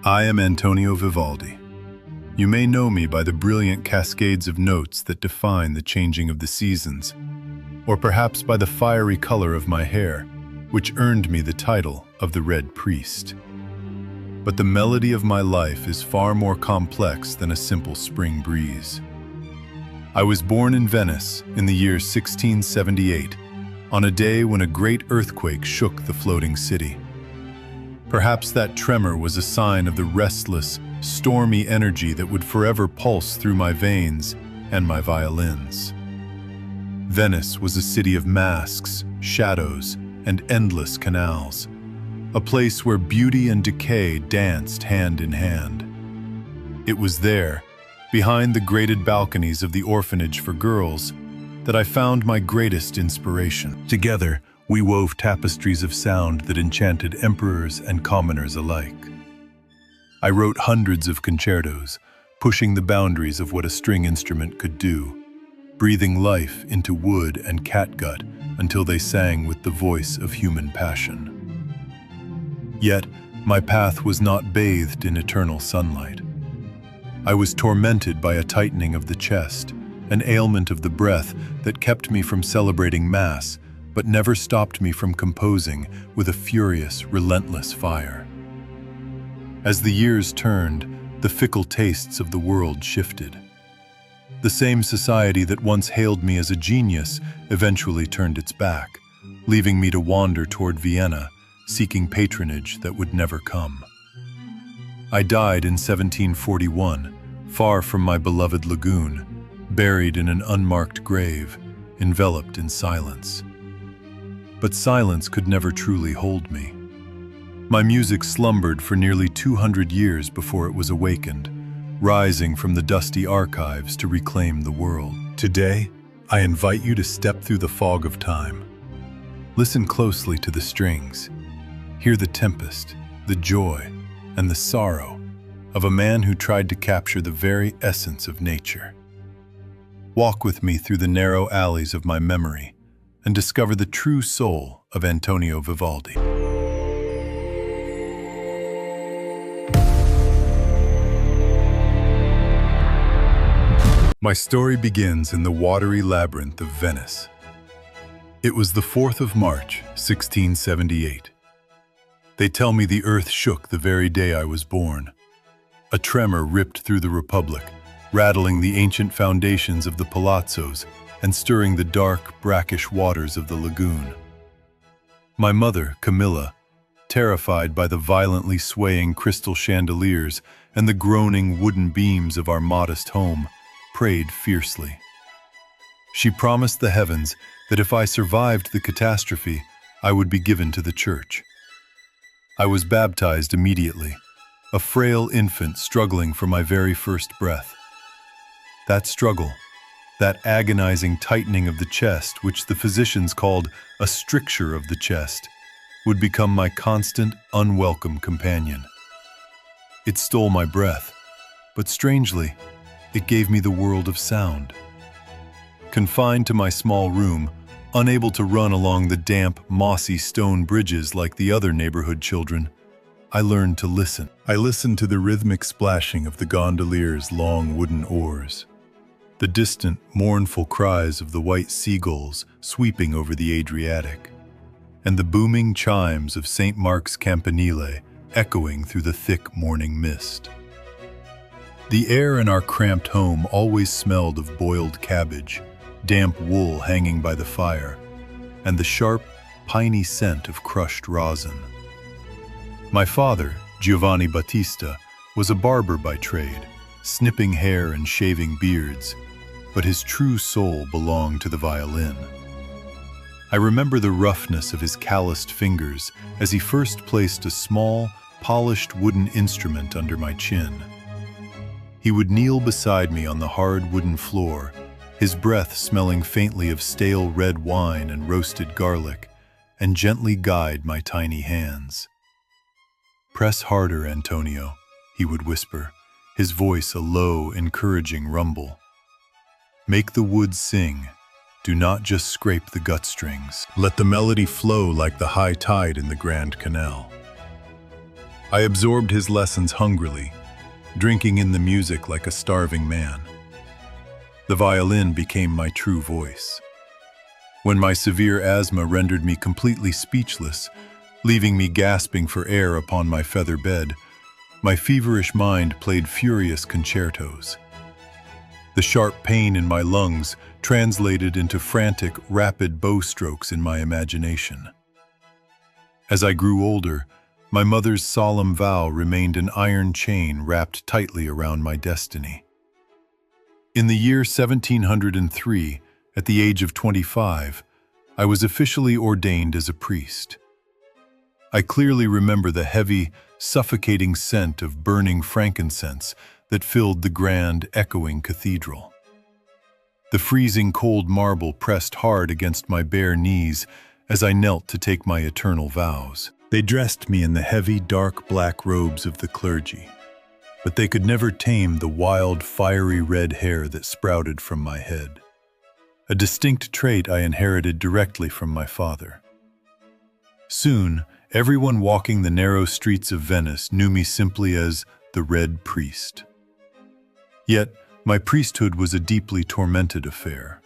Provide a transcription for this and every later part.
I am Antonio Vivaldi. You may know me by the brilliant cascades of notes that define the changing of the seasons, or perhaps by the fiery color of my hair, which earned me the title of the Red Priest. But the melody of my life is far more complex than a simple spring breeze. I was born in Venice in the year 1678, on a day when a great earthquake shook the floating city. Perhaps that tremor was a sign of the restless, stormy energy that would forever pulse through my veins and my violins. Venice was a city of masks, shadows, and endless canals, a place where beauty and decay danced hand in hand. It was there, behind the grated balconies of the orphanage for girls, that I found my greatest inspiration. Together, we wove tapestries of sound that enchanted emperors and commoners alike. I wrote hundreds of concertos, pushing the boundaries of what a string instrument could do, breathing life into wood and catgut until they sang with the voice of human passion. Yet, my path was not bathed in eternal sunlight. I was tormented by a tightening of the chest, an ailment of the breath that kept me from celebrating Mass, but never stopped me from composing with a furious, relentless fire. As the years turned, the fickle tastes of the world shifted. The same society that once hailed me as a genius eventually turned its back, leaving me to wander toward Vienna, seeking patronage that would never come. I died in 1741, far from my beloved Lagoon, buried in an unmarked grave, enveloped in silence. But silence could never truly hold me. My music slumbered for nearly 200 years before it was awakened, rising from the dusty archives to reclaim the world. Today, I invite you to step through the fog of time. Listen closely to the strings. Hear the tempest, the joy, and the sorrow of a man who tried to capture the very essence of nature. Walk with me through the narrow alleys of my memory and discover the true soul of Antonio Vivaldi. My story begins in the watery labyrinth of Venice. It was the 4th of March, 1678. They tell me the earth shook the very day I was born. A tremor ripped through the Republic, rattling the ancient foundations of the palazzos and stirring the dark, brackish waters of the lagoon. My mother, Camilla, terrified by the violently swaying crystal chandeliers and the groaning wooden beams of our modest home, prayed fiercely. She promised the heavens that if I survived the catastrophe, I would be given to the church. I was baptized immediately, a frail infant struggling for my very first breath. That struggle, that agonizing tightening of the chest, which the physicians called a stricture of the chest, would become my constant, unwelcome companion. It stole my breath, but strangely, it gave me the world of sound. Confined to my small room, unable to run along the damp, mossy stone bridges like the other neighborhood children, I learned to listen. I listened to the rhythmic splashing of the gondolier's long wooden oars, the distant, mournful cries of the white seagulls sweeping over the Adriatic, and the booming chimes of St. Mark's Campanile echoing through the thick morning mist. The air in our cramped home always smelled of boiled cabbage, damp wool hanging by the fire, and the sharp, piney scent of crushed rosin. My father, Giovanni Battista, was a barber by trade, snipping hair and shaving beards, but his true soul belonged to the violin. I remember the roughness of his calloused fingers as he first placed a small, polished wooden instrument under my chin. He would kneel beside me on the hard wooden floor, his breath smelling faintly of stale red wine and roasted garlic, and gently guide my tiny hands. "Press harder, Antonio," he would whisper, his voice a low, encouraging rumble. "Make the wood sing. Do not just scrape the gut strings. Let the melody flow like the high tide in the Grand Canal." I absorbed his lessons hungrily, drinking in the music like a starving man. The violin became my true voice. When my severe asthma rendered me completely speechless, leaving me gasping for air upon my feather bed, my feverish mind played furious concertos. The sharp pain in my lungs translated into frantic, rapid bow strokes in my imagination. As I grew older, my mother's solemn vow remained an iron chain wrapped tightly around my destiny. In the year 1703, at the age of 25, I was officially ordained as a priest. I clearly remember the heavy, suffocating scent of burning frankincense that filled the grand, echoing cathedral. The freezing cold marble pressed hard against my bare knees as I knelt to take my eternal vows. They dressed me in the heavy, dark black robes of the clergy, but they could never tame the wild, fiery red hair that sprouted from my head, a distinct trait I inherited directly from my father. Soon, everyone walking the narrow streets of Venice knew me simply as the Red Priest. Yet, my priesthood was a deeply tormented affair.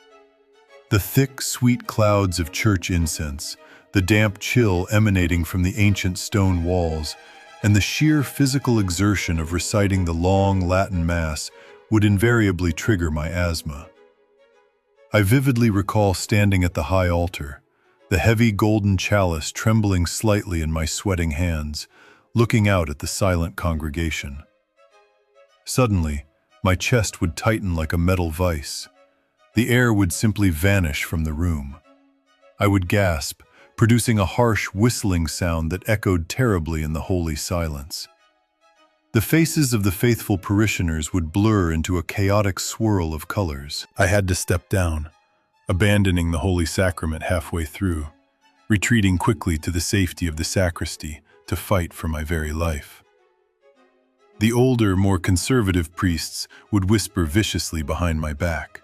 The thick, sweet clouds of church incense, the damp chill emanating from the ancient stone walls, and the sheer physical exertion of reciting the long Latin Mass would invariably trigger my asthma. I vividly recall standing at the high altar, the heavy golden chalice trembling slightly in my sweating hands, looking out at the silent congregation. Suddenly, my chest would tighten like a metal vise. The air would simply vanish from the room. I would gasp, producing a harsh whistling sound that echoed terribly in the holy silence. The faces of the faithful parishioners would blur into a chaotic swirl of colors. I had to step down, abandoning the Holy Sacrament halfway through, retreating quickly to the safety of the sacristy to fight for my very life. The older, more conservative priests would whisper viciously behind my back.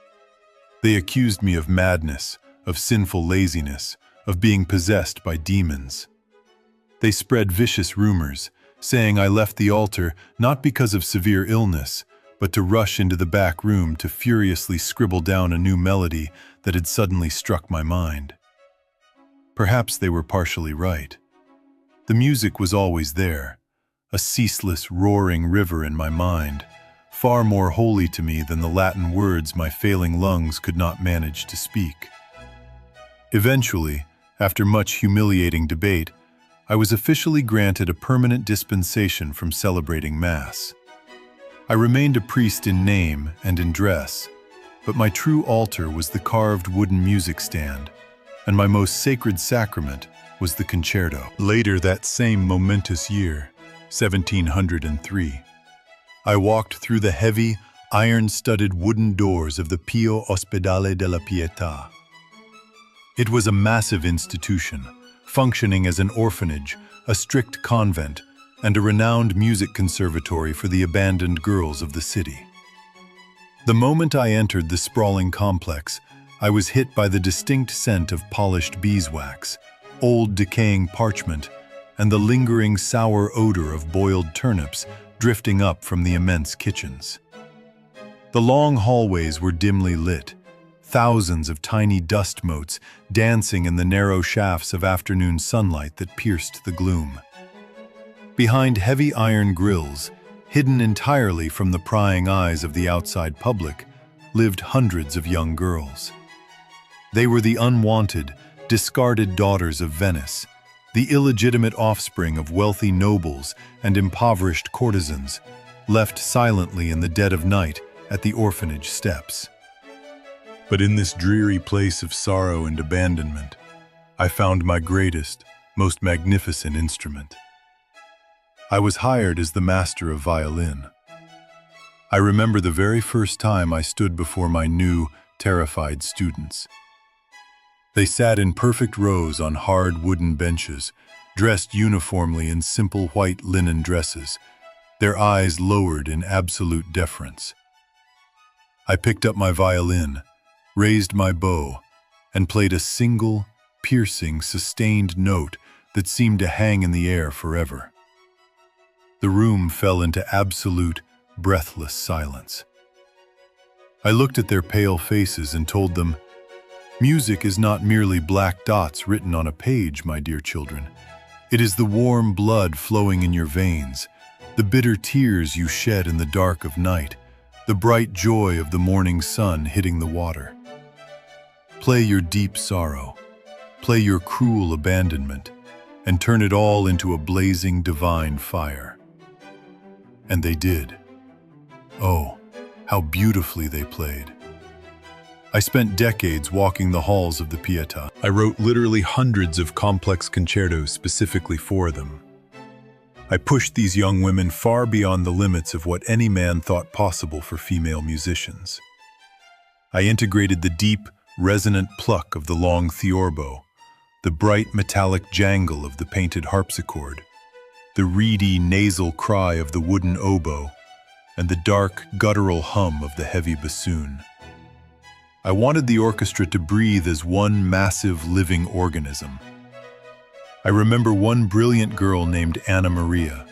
They accused me of madness, of sinful laziness, of being possessed by demons. They spread vicious rumors, saying I left the altar not because of severe illness, but to rush into the back room to furiously scribble down a new melody that had suddenly struck my mind. Perhaps they were partially right. The music was always there, a ceaseless, roaring river in my mind, far more holy to me than the Latin words my failing lungs could not manage to speak. Eventually, after much humiliating debate, I was officially granted a permanent dispensation from celebrating Mass. I remained a priest in name and in dress, but my true altar was the carved wooden music stand, and my most sacred sacrament was the concerto. Later that same momentous year, 1703, I walked through the heavy, iron-studded wooden doors of the Ospedale della Pietà. It was a massive institution, functioning as an orphanage, a strict convent, and a renowned music conservatory for the abandoned girls of the city. The moment I entered the sprawling complex, I was hit by the distinct scent of polished beeswax, old decaying parchment, and the lingering sour odor of boiled turnips drifting up from the immense kitchens. The long hallways were dimly lit, thousands of tiny dust motes dancing in the narrow shafts of afternoon sunlight that pierced the gloom. Behind heavy iron grills, hidden entirely from the prying eyes of the outside public, lived hundreds of young girls. They were the unwanted, discarded daughters of Venice, the illegitimate offspring of wealthy nobles and impoverished courtesans, left silently in the dead of night at the orphanage steps. But in this dreary place of sorrow and abandonment, I found my greatest, most magnificent instrument. I was hired as the master of violin. I remember the very first time I stood before my new, terrified students. They sat in perfect rows on hard wooden benches, dressed uniformly in simple white linen dresses, their eyes lowered in absolute deference. I picked up my violin, raised my bow, and played a single, piercing, sustained note that seemed to hang in the air forever. The room fell into absolute, breathless silence. I looked at their pale faces and told them, "Music is not merely black dots written on a page, my dear children. It is the warm blood flowing in your veins, the bitter tears you shed in the dark of night, the bright joy of the morning sun hitting the water. Play your deep sorrow, play your cruel abandonment, and turn it all into a blazing divine fire." And they did. Oh, how beautifully they played. I spent decades walking the halls of the Pietà. I wrote literally hundreds of complex concertos specifically for them. I pushed these young women far beyond the limits of what any man thought possible for female musicians. I integrated the deep, resonant pluck of the long theorbo, the bright metallic jangle of the painted harpsichord, the reedy nasal cry of the wooden oboe, and the dark, guttural hum of the heavy bassoon. I wanted the orchestra to breathe as one massive living organism. I remember one brilliant girl named Anna Maria.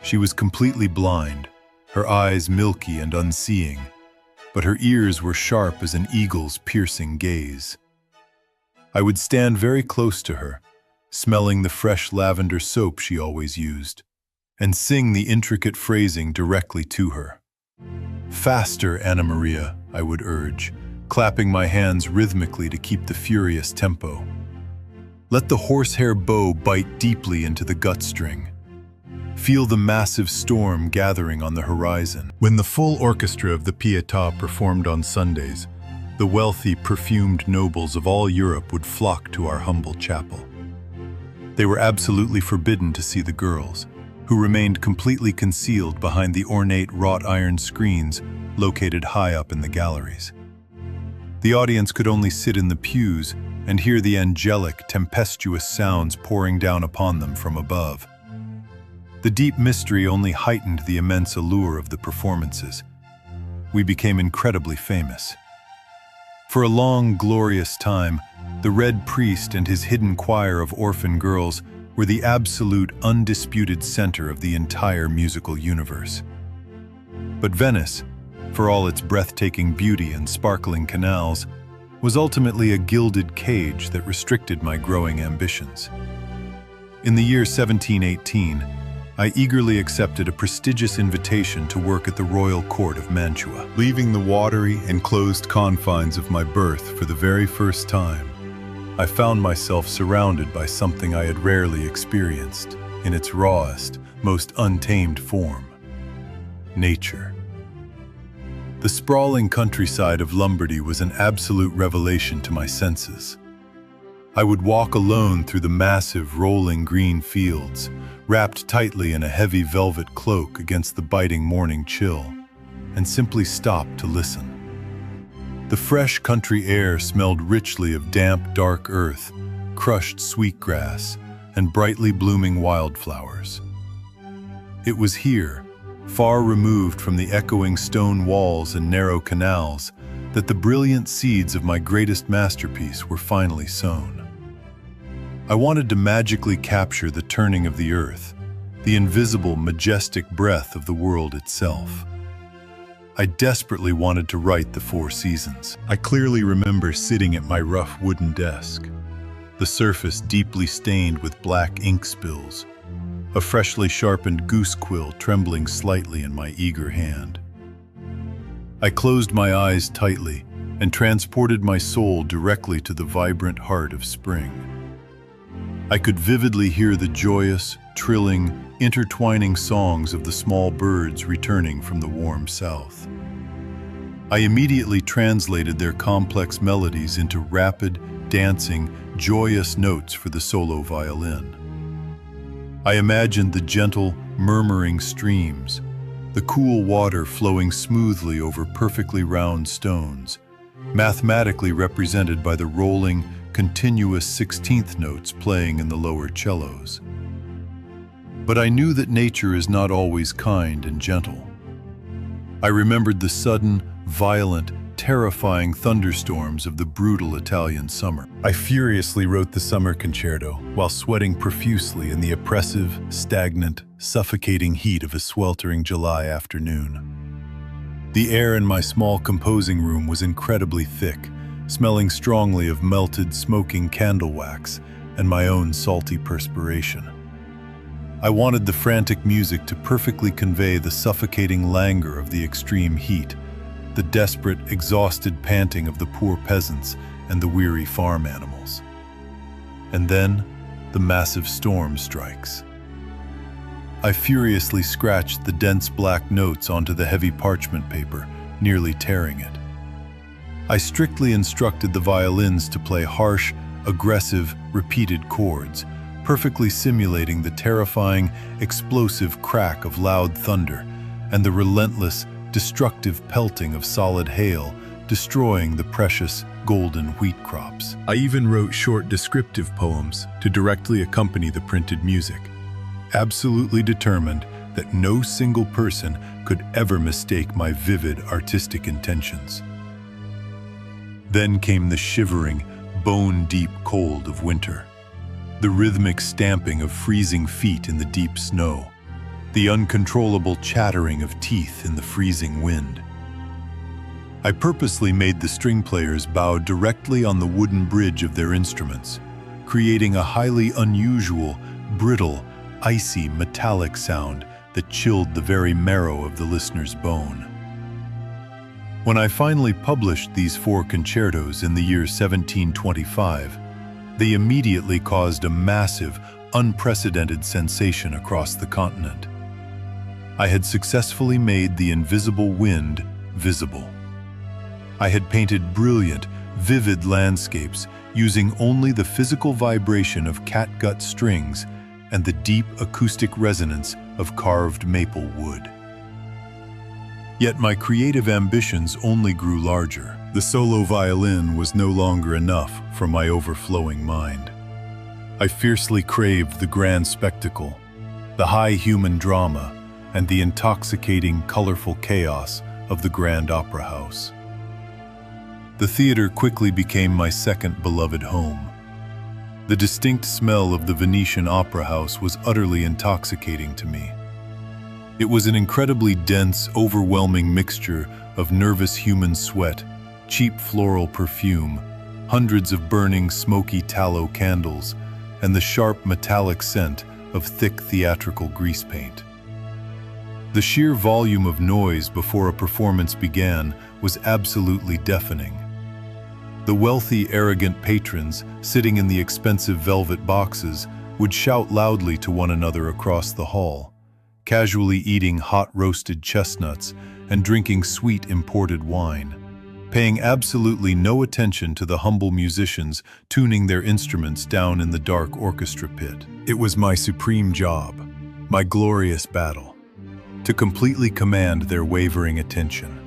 She was completely blind, her eyes milky and unseeing, but her ears were sharp as an eagle's piercing gaze. I would stand very close to her, smelling the fresh lavender soap she always used, and sing the intricate phrasing directly to her. "Faster, Anna Maria," I would urge, clapping my hands rhythmically to keep the furious tempo. "Let the horsehair bow bite deeply into the gut string. Feel the massive storm gathering on the horizon." When the full orchestra of the Pietà performed on Sundays, the wealthy, perfumed nobles of all Europe would flock to our humble chapel. They were absolutely forbidden to see the girls, who remained completely concealed behind the ornate wrought iron screens located high up in the galleries. The audience could only sit in the pews and hear the angelic, tempestuous sounds pouring down upon them from above. The deep mystery only heightened the immense allure of the performances. We became incredibly famous. For a long, glorious time, the Red Priest and his hidden choir of orphan girls were the absolute, undisputed center of the entire musical universe. But Venice, for all its breathtaking beauty and sparkling canals, was ultimately a gilded cage that restricted my growing ambitions. In the year 1718, I eagerly accepted a prestigious invitation to work at the royal court of Mantua. Leaving the watery, enclosed confines of my birth for the very first time, I found myself surrounded by something I had rarely experienced in its rawest, most untamed form: nature. The sprawling countryside of Lombardy was an absolute revelation to my senses. I would walk alone through the massive, rolling green fields, wrapped tightly in a heavy velvet cloak against the biting morning chill, and simply stop to listen. The fresh country air smelled richly of damp, dark earth, crushed sweetgrass, and brightly blooming wildflowers. It was here, far removed from the echoing stone walls and narrow canals, that the brilliant seeds of my greatest masterpiece were finally sown. I wanted to magically capture the turning of the earth, the invisible, majestic breath of the world itself. I desperately wanted to write the four seasons. I clearly remember sitting at my rough wooden desk, the surface deeply stained with black ink spills, a freshly sharpened goose quill trembling slightly in my eager hand. I closed my eyes tightly and transported my soul directly to the vibrant heart of spring. I could vividly hear the joyous, trilling, intertwining songs of the small birds returning from the warm south. I immediately translated their complex melodies into rapid, dancing, joyous notes for the solo violin. I imagined the gentle, murmuring streams, the cool water flowing smoothly over perfectly round stones, mathematically represented by the rolling, continuous 16th notes playing in the lower cellos. But I knew that nature is not always kind and gentle. I remembered the sudden, violent, terrifying thunderstorms of the brutal Italian summer. I furiously wrote the Summer Concerto while sweating profusely in the oppressive, stagnant, suffocating heat of a sweltering July afternoon. The air in my small composing room was incredibly thick, smelling strongly of melted, smoking candle wax and my own salty perspiration. I wanted the frantic music to perfectly convey the suffocating languor of the extreme heat, the desperate, exhausted panting of the poor peasants and the weary farm animals. And then, the massive storm strikes. I furiously scratched the dense black notes onto the heavy parchment paper, nearly tearing it. I strictly instructed the violins to play harsh, aggressive, repeated chords, perfectly simulating the terrifying, explosive crack of loud thunder and the relentless, destructive pelting of solid hail, destroying the precious, golden wheat crops. I even wrote short descriptive poems to directly accompany the printed music, absolutely determined that no single person could ever mistake my vivid artistic intentions. Then came the shivering, bone-deep cold of winter, the rhythmic stamping of freezing feet in the deep snow, the uncontrollable chattering of teeth in the freezing wind. I purposely made the string players bow directly on the wooden bridge of their instruments, creating a highly unusual, brittle, icy, metallic sound that chilled the very marrow of the listener's bone. When I finally published these 4 concertos in the year 1725, they immediately caused a massive, unprecedented sensation across the continent. I had successfully made the invisible wind visible. I had painted brilliant, vivid landscapes using only the physical vibration of catgut strings and the deep acoustic resonance of carved maple wood. Yet my creative ambitions only grew larger. The solo violin was no longer enough for my overflowing mind. I fiercely craved the grand spectacle, the high human drama, and the intoxicating, colorful chaos of the grand opera house. The theater quickly became my second beloved home. The distinct smell of the Venetian opera house was utterly intoxicating to me. It was an incredibly dense, overwhelming mixture of nervous human sweat, cheap floral perfume, hundreds of burning, smoky tallow candles, and the sharp metallic scent of thick theatrical grease paint. The sheer volume of noise before a performance began was absolutely deafening. The wealthy, arrogant patrons sitting in the expensive velvet boxes would shout loudly to one another across the hall, casually eating hot roasted chestnuts and drinking sweet imported wine, paying absolutely no attention to the humble musicians tuning their instruments down in the dark orchestra pit. It was my supreme job, my glorious battle, to completely command their wavering attention,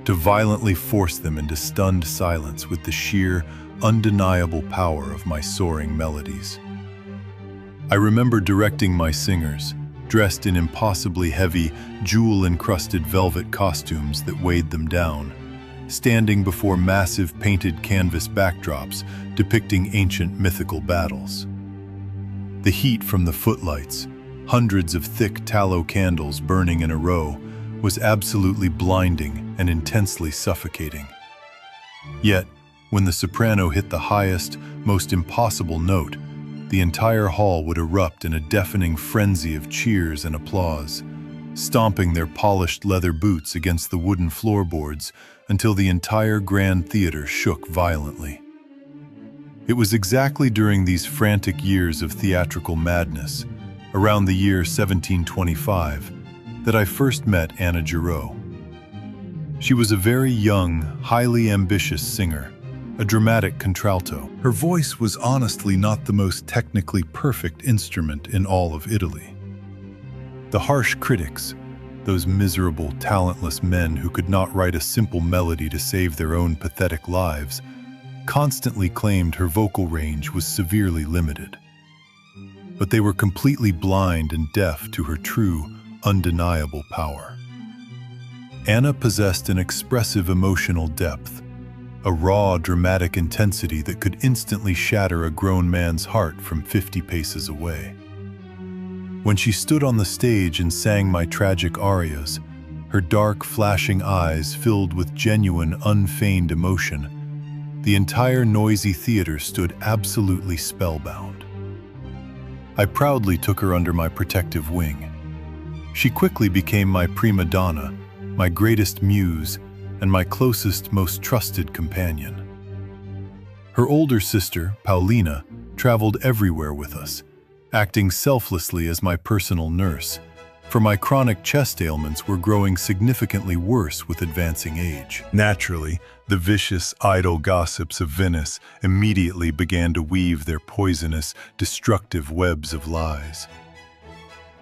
to violently force them into stunned silence with the sheer, undeniable power of my soaring melodies. I remember directing my singers, dressed in impossibly heavy, jewel-encrusted velvet costumes that weighed them down, standing before massive painted canvas backdrops depicting ancient mythical battles. The heat from the footlights, hundreds of thick tallow candles burning in a row, was absolutely blinding and intensely suffocating. Yet, when the soprano hit the highest, most impossible note, the entire hall would erupt in a deafening frenzy of cheers and applause, stomping their polished leather boots against the wooden floorboards until the entire grand theater shook violently. It was exactly during these frantic years of theatrical madness, around the year 1725, that I first met Anna Giraud. She was a very young, highly ambitious singer, a dramatic contralto. Her voice was honestly not the most technically perfect instrument in all of Italy. The harsh critics, those miserable, talentless men who could not write a simple melody to save their own pathetic lives, constantly claimed her vocal range was severely limited. But they were completely blind and deaf to her true, undeniable power. Anna possessed an expressive emotional depth, a raw, dramatic intensity that could instantly shatter a grown man's heart from 50 paces away. When she stood on the stage and sang my tragic arias, her dark, flashing eyes filled with genuine, unfeigned emotion, the entire noisy theater stood absolutely spellbound. I proudly took her under my protective wing. She quickly became my prima donna, my greatest muse, and my closest, most trusted companion. Her older sister, Paulina, traveled everywhere with us, acting selflessly as my personal nurse, for my chronic chest ailments were growing significantly worse with advancing age. Naturally, the vicious, idle gossips of Venice immediately began to weave their poisonous, destructive webs of lies.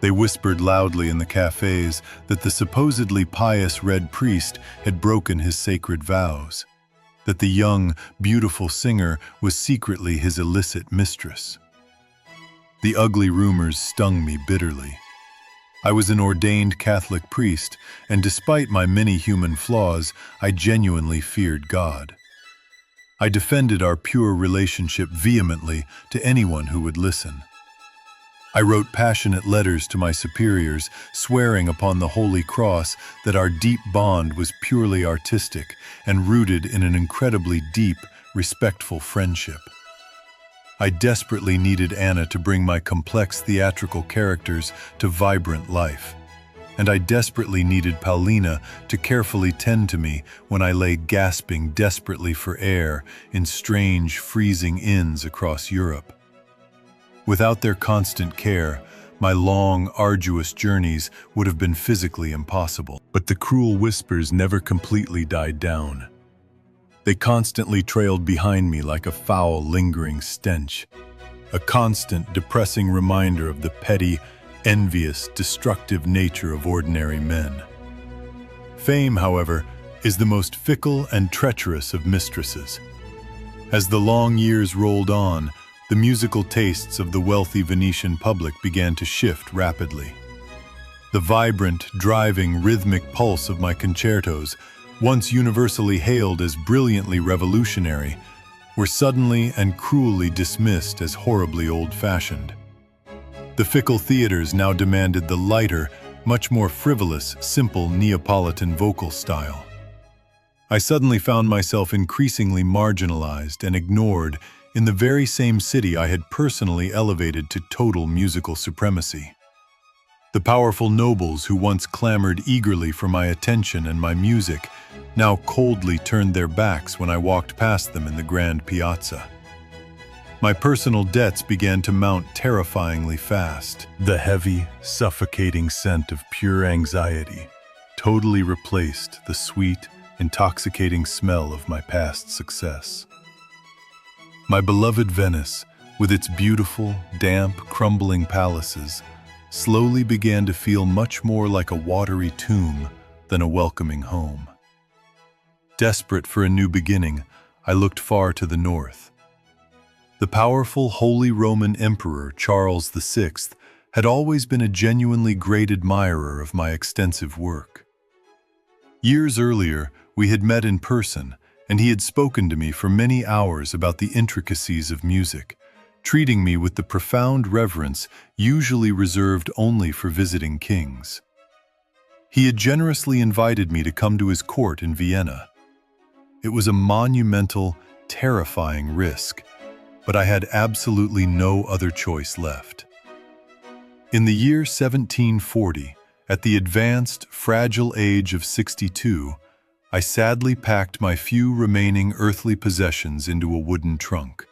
They whispered loudly in the cafes that the supposedly pious red priest had broken his sacred vows, that the young, beautiful singer was secretly his illicit mistress. The ugly rumors stung me bitterly. I was an ordained Catholic priest, and despite my many human flaws, I genuinely feared God. I defended our pure relationship vehemently to anyone who would listen. I wrote passionate letters to my superiors, swearing upon the Holy Cross that our deep bond was purely artistic and rooted in an incredibly deep, respectful friendship. I desperately needed Anna to bring my complex theatrical characters to vibrant life, and I desperately needed Paulina to carefully tend to me when I lay gasping desperately for air in strange, freezing inns across Europe. Without their constant care, my long, arduous journeys would have been physically impossible. But the cruel whispers never completely died down. They constantly trailed behind me like a foul, lingering stench, a constant, depressing reminder of the petty, envious, destructive nature of ordinary men. Fame, however, is the most fickle and treacherous of mistresses. As the long years rolled on, the musical tastes of the wealthy Venetian public began to shift rapidly. The vibrant, driving, rhythmic pulse of my concertos, once universally hailed as brilliantly revolutionary, were suddenly and cruelly dismissed as horribly old-fashioned. The Fickle theaters now demanded the lighter, much more frivolous, simple Neapolitan vocal style. I suddenly found myself increasingly marginalized and ignored in the very same city I had personally elevated to total musical supremacy. The powerful nobles who once clamored eagerly for my attention and my music now coldly turned their backs when I walked past them in the grand piazza. My personal debts began to mount terrifyingly fast. The heavy, suffocating scent of pure anxiety totally replaced the sweet, intoxicating smell of my past success. My beloved Venice, with its beautiful, damp, crumbling palaces, slowly began to feel much more like a watery tomb than a welcoming home. Desperate for a new beginning, I looked far to the north. The powerful Holy Roman Emperor Charles VI had always been a genuinely great admirer of my extensive work. Years earlier, we had met in person, and he had spoken to me for many hours about the intricacies of music, treating me with the profound reverence usually reserved only for visiting kings. He had generously invited me to come to his court in Vienna. It was a monumental, terrifying risk, but I had absolutely no other choice left. In the year 1740, at the advanced, fragile age of 62, I sadly packed my few remaining earthly possessions into a wooden trunk.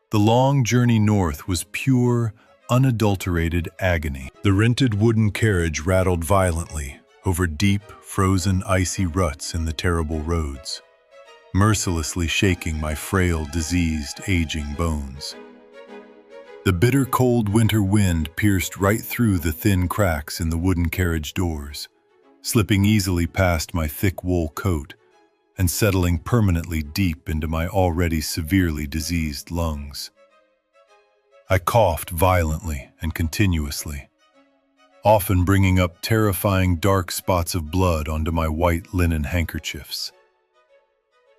The long journey north was pure, unadulterated agony. The rented wooden carriage rattled violently over deep, frozen, icy ruts in the terrible roads, mercilessly shaking my frail, diseased, aging bones. The bitter cold winter wind pierced right through the thin cracks in the wooden carriage doors, slipping easily past my thick wool coat and settling permanently deep into my already severely diseased lungs. I coughed violently and continuously. often bringing up terrifying dark spots of blood onto my white linen handkerchiefs.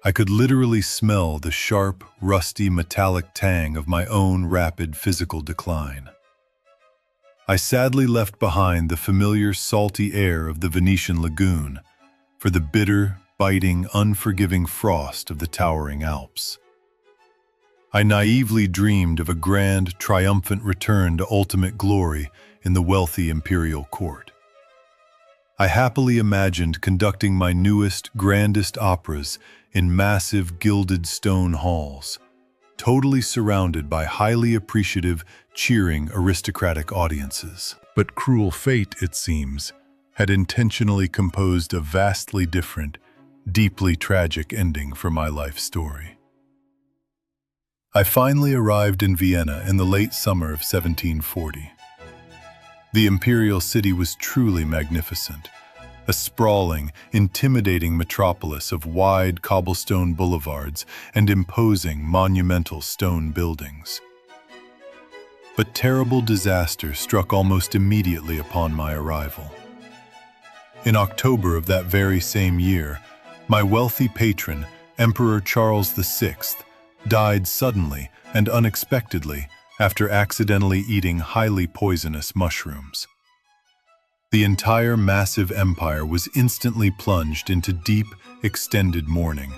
I could literally smell the sharp, rusty, metallic tang of my own rapid physical decline. I sadly left behind the familiar salty air of the Venetian lagoon for the bitter, biting, unforgiving frost of the towering Alps. I naively dreamed of a grand, triumphant return to ultimate glory in the wealthy imperial court. I happily imagined conducting my newest, grandest operas in massive, gilded stone halls, totally surrounded by highly appreciative, cheering, aristocratic audiences. But cruel fate, it seems, had intentionally composed a vastly different, deeply tragic ending for my life story. I finally arrived in Vienna in the late summer of 1740. The imperial city was truly magnificent, a sprawling, intimidating metropolis of wide cobblestone boulevards and imposing, monumental stone buildings. But terrible disaster struck almost immediately upon my arrival. In October of that very same year, my wealthy patron, Emperor Charles VI, died suddenly and unexpectedly after accidentally eating highly poisonous mushrooms. The entire massive empire was instantly plunged into deep, extended mourning,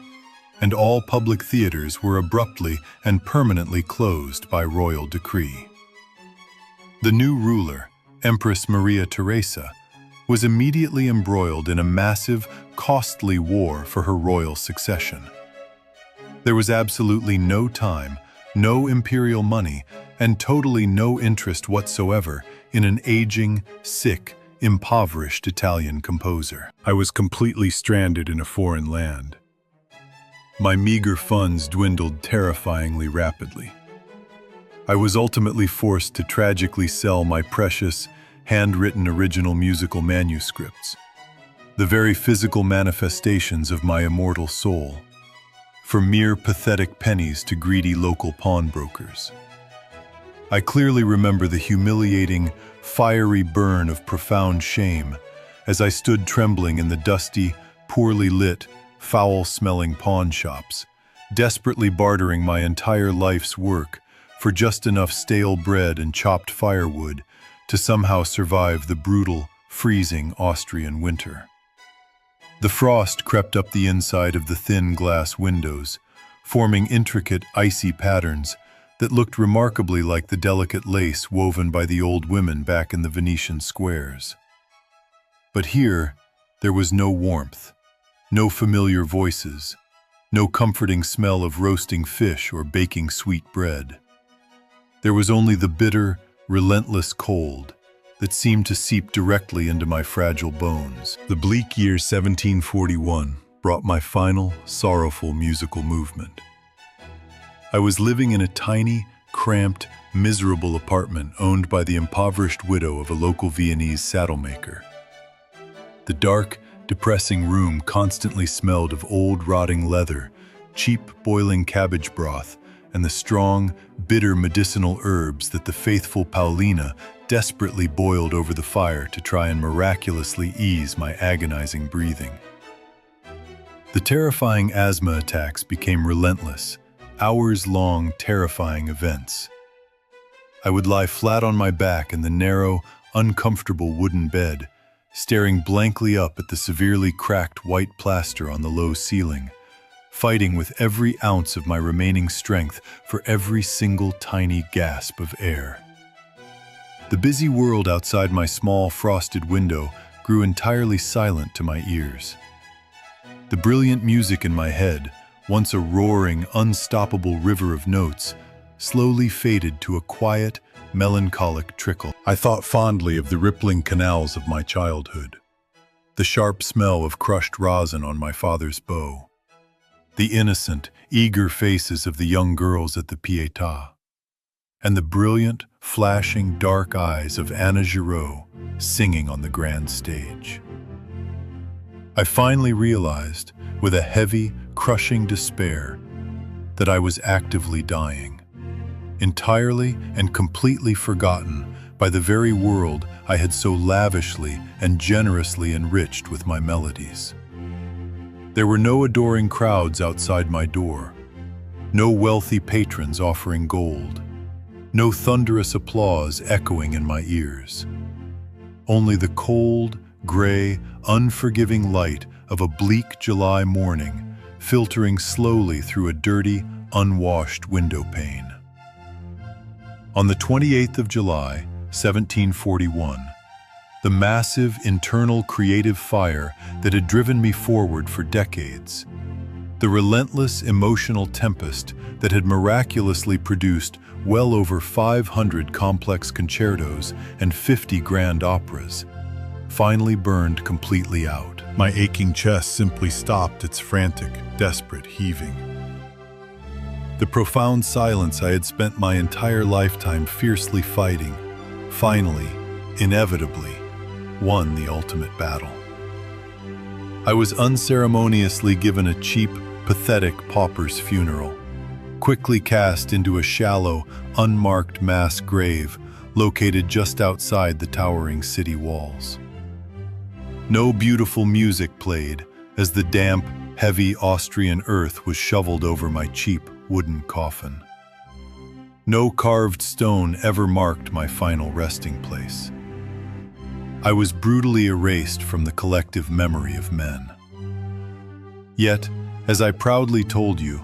and all public theaters were abruptly and permanently closed by royal decree. The new ruler, Empress Maria Theresa, was immediately embroiled in a massive, costly war for her royal succession. There was absolutely no time, no imperial money, and totally no interest whatsoever in an aging, sick, impoverished Italian composer. I was completely stranded in a foreign land. My meager funds dwindled terrifyingly rapidly. I was ultimately forced to tragically sell my precious, handwritten original musical manuscripts, the very physical manifestations of my immortal soul, for mere pathetic pennies to greedy local pawnbrokers. I clearly remember the humiliating, fiery burn of profound shame as I stood trembling in the dusty, poorly lit, foul-smelling pawn shops, desperately bartering my entire life's work for just enough stale bread and chopped firewood to somehow survive the brutal, freezing Austrian winter. The frost crept up the inside of the thin glass windows, forming intricate, icy patterns that looked remarkably like the delicate lace woven by the old women back in the Venetian squares. But here, there was no warmth, no familiar voices, no comforting smell of roasting fish or baking sweet bread. There was only the bitter, relentless cold that seemed to seep directly into my fragile bones. The bleak year 1741 brought my final, sorrowful musical movement. I was living in a tiny, cramped, miserable apartment owned by the impoverished widow of a local Viennese saddlemaker. The dark, depressing room constantly smelled of old rotting leather, cheap boiling cabbage broth, and the strong, bitter medicinal herbs that the faithful Paulina desperately boiled over the fire to try and miraculously ease my agonizing breathing. The terrifying asthma attacks became relentless, hours-long, terrifying events. I would lie flat on my back in the narrow, uncomfortable wooden bed, staring blankly up at the severely cracked white plaster on the low ceiling, fighting with every ounce of my remaining strength for every single tiny gasp of air. The busy world outside my small, frosted window grew entirely silent to my ears. The brilliant music in my head, once a roaring, unstoppable river of notes, slowly faded to a quiet, melancholic trickle. I thought fondly of the rippling canals of my childhood, the sharp smell of crushed rosin on my father's bow, the innocent, eager faces of the young girls at the Pietà, and the brilliant, flashing dark eyes of Anna Giraud singing on the grand stage. I finally realized, with a heavy, crushing despair, that I was actively dying, entirely and completely forgotten by by the very world I had so lavishly and generously enriched with my melodies. There were no adoring crowds outside my door, no wealthy patrons offering gold, no thunderous applause echoing in my ears. Only the cold, gray, unforgiving light of a bleak July morning filtering slowly through a dirty, unwashed window pane. On the 28th of July, 1741, the massive internal creative fire that had driven me forward for decades, the relentless emotional tempest that had miraculously produced well over 500 complex concertos and 50 grand operas, finally burned completely out. My aching chest simply stopped its frantic, desperate heaving. The profound silence I had spent my entire lifetime fiercely fighting, finally, inevitably, won the ultimate battle. I was unceremoniously given a cheap, pathetic pauper's funeral, quickly cast into a shallow, unmarked mass grave located just outside the towering city walls. No beautiful music played as the damp, heavy Austrian earth was shoveled over my cheap wooden coffin. No carved stone ever marked my final resting place. I was brutally erased from the collective memory of men. Yet, as I proudly told you,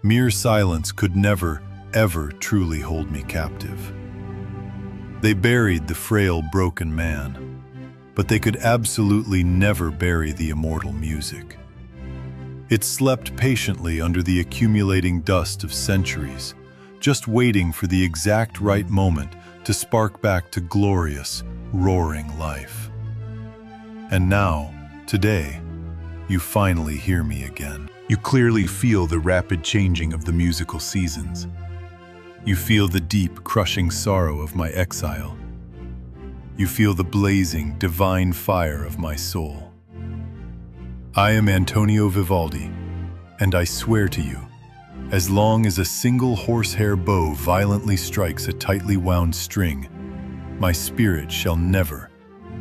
mere silence could never, ever truly hold me captive. They buried the frail, broken man, but they could absolutely never bury the immortal music. It slept patiently under the accumulating dust of centuries, just waiting for the exact right moment to spark back to glorious, roaring life. And now, today, you finally hear me again. You clearly feel the rapid changing of the musical seasons. You feel the deep, crushing sorrow of my exile. You feel the blazing, divine fire of my soul. I am Antonio Vivaldi, and I swear to you, as long as a single horsehair bow violently strikes a tightly wound string, my spirit shall never,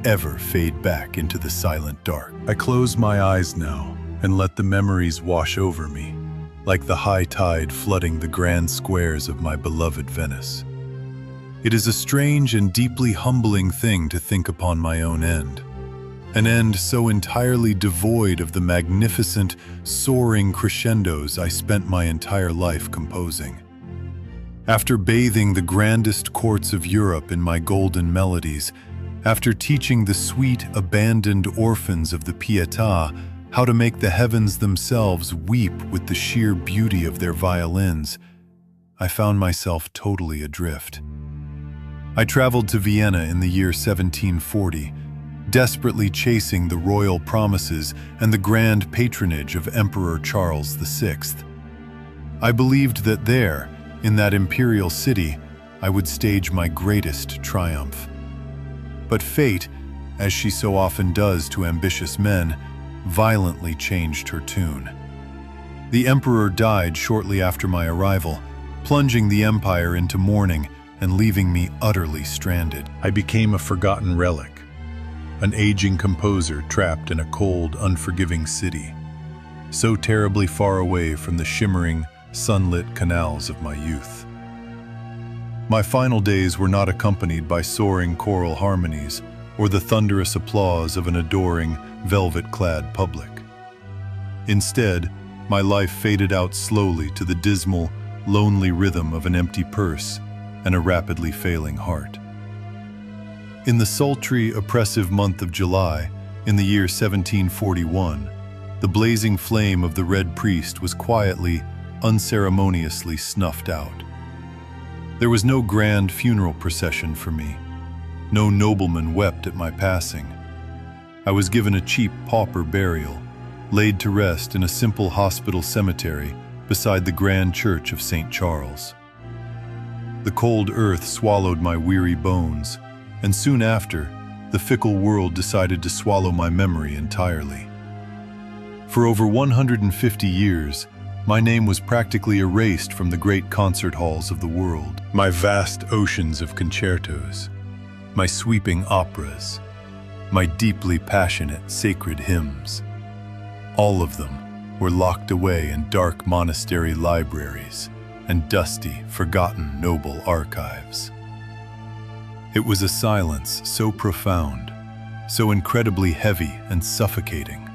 ever fade back into the silent dark. I close my eyes now and let the memories wash over me, like the high tide flooding the grand squares of my beloved Venice. It is a strange and deeply humbling thing to think upon my own end, an end so entirely devoid of the magnificent, soaring crescendos I spent my entire life composing. After bathing the grandest courts of Europe in my golden melodies, after teaching the sweet, abandoned orphans of the Pietà how to make the heavens themselves weep with the sheer beauty of their violins, I found myself totally adrift. I traveled to Vienna in the year 1740, desperately chasing the royal promises and the grand patronage of Emperor Charles VI. I believed that there, in that imperial city, I would stage my greatest triumph. But fate, as she so often does to ambitious men, violently changed her tune. The emperor died shortly after my arrival, plunging the empire into mourning and leaving me utterly stranded. I became a forgotten relic, an aging composer trapped in a cold, unforgiving city, so terribly far away from the shimmering, sunlit canals of my youth. My final days were not accompanied by soaring choral harmonies or the thunderous applause of an adoring, velvet-clad public. Instead, my life faded out slowly to the dismal, lonely rhythm of an empty purse and a rapidly failing heart. In the sultry, oppressive month of July, in the year 1741, the blazing flame of the Red Priest was quietly, unceremoniously snuffed out. There was no grand funeral procession for me. No nobleman wept at my passing. I was given a cheap pauper burial, laid to rest in a simple hospital cemetery beside the grand church of St. Charles. The cold earth swallowed my weary bones, and soon after, the fickle world decided to swallow my memory entirely. For over 150 years, my name was practically erased from the great concert halls of the world, my vast oceans of concertos, my sweeping operas, my deeply passionate sacred hymns. All of them were locked away in dark monastery libraries and dusty, forgotten noble archives. It was a silence so profound, so incredibly heavy and suffocating,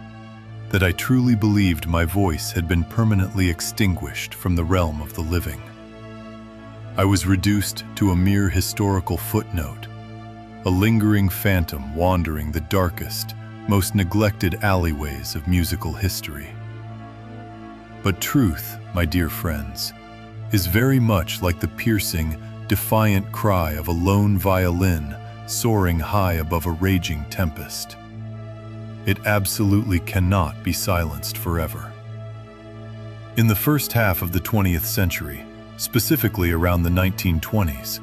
that I truly believed my voice had been permanently extinguished from the realm of the living. I was reduced to a mere historical footnote, a lingering phantom wandering the darkest, most neglected alleyways of musical history. But truth, my dear friends, is very much like the piercing, defiant cry of a lone violin soaring high above a raging tempest. It absolutely cannot be silenced forever. In the first half of the 20th century, specifically around the 1920s,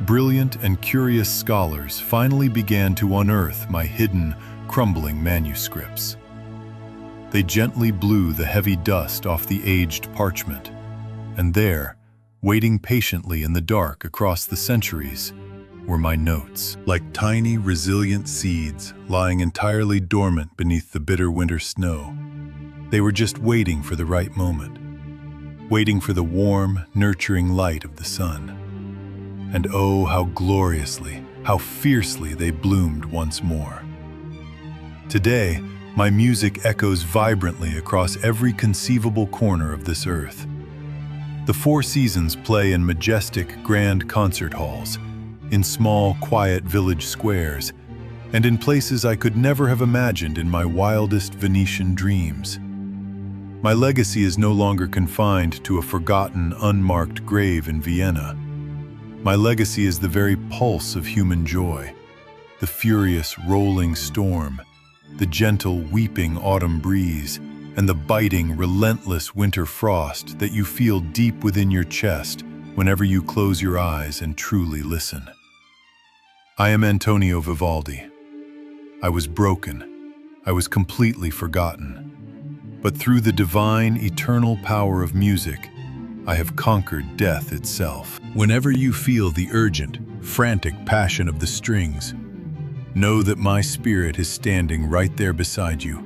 brilliant and curious scholars finally began to unearth my hidden, crumbling manuscripts. They gently blew the heavy dust off the aged parchment, and there, waiting patiently in the dark across the centuries, were my notes, like tiny, resilient seeds lying entirely dormant beneath the bitter winter snow. They were just waiting for the right moment, waiting for the warm, nurturing light of the sun. And oh, how gloriously, how fiercely they bloomed once more. Today, my music echoes vibrantly across every conceivable corner of this earth. The Four Seasons play in majestic, grand concert halls, in small, quiet village squares, and in places I could never have imagined in my wildest Venetian dreams. My legacy is no longer confined to a forgotten, unmarked grave in Vienna. My legacy is the very pulse of human joy, the furious, rolling storm, the gentle, weeping autumn breeze, and the biting, relentless winter frost that you feel deep within your chest whenever you close your eyes and truly listen. I am Antonio Vivaldi. I was broken. I was completely forgotten. But through the divine, eternal power of music, I have conquered death itself. Whenever you feel the urgent, frantic passion of the strings, know that my spirit is standing right there beside you,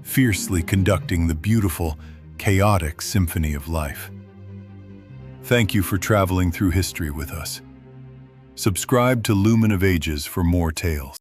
fiercely conducting the beautiful, chaotic symphony of life. Thank you for traveling through history with us. Subscribe to Lumen of Ages for more tales.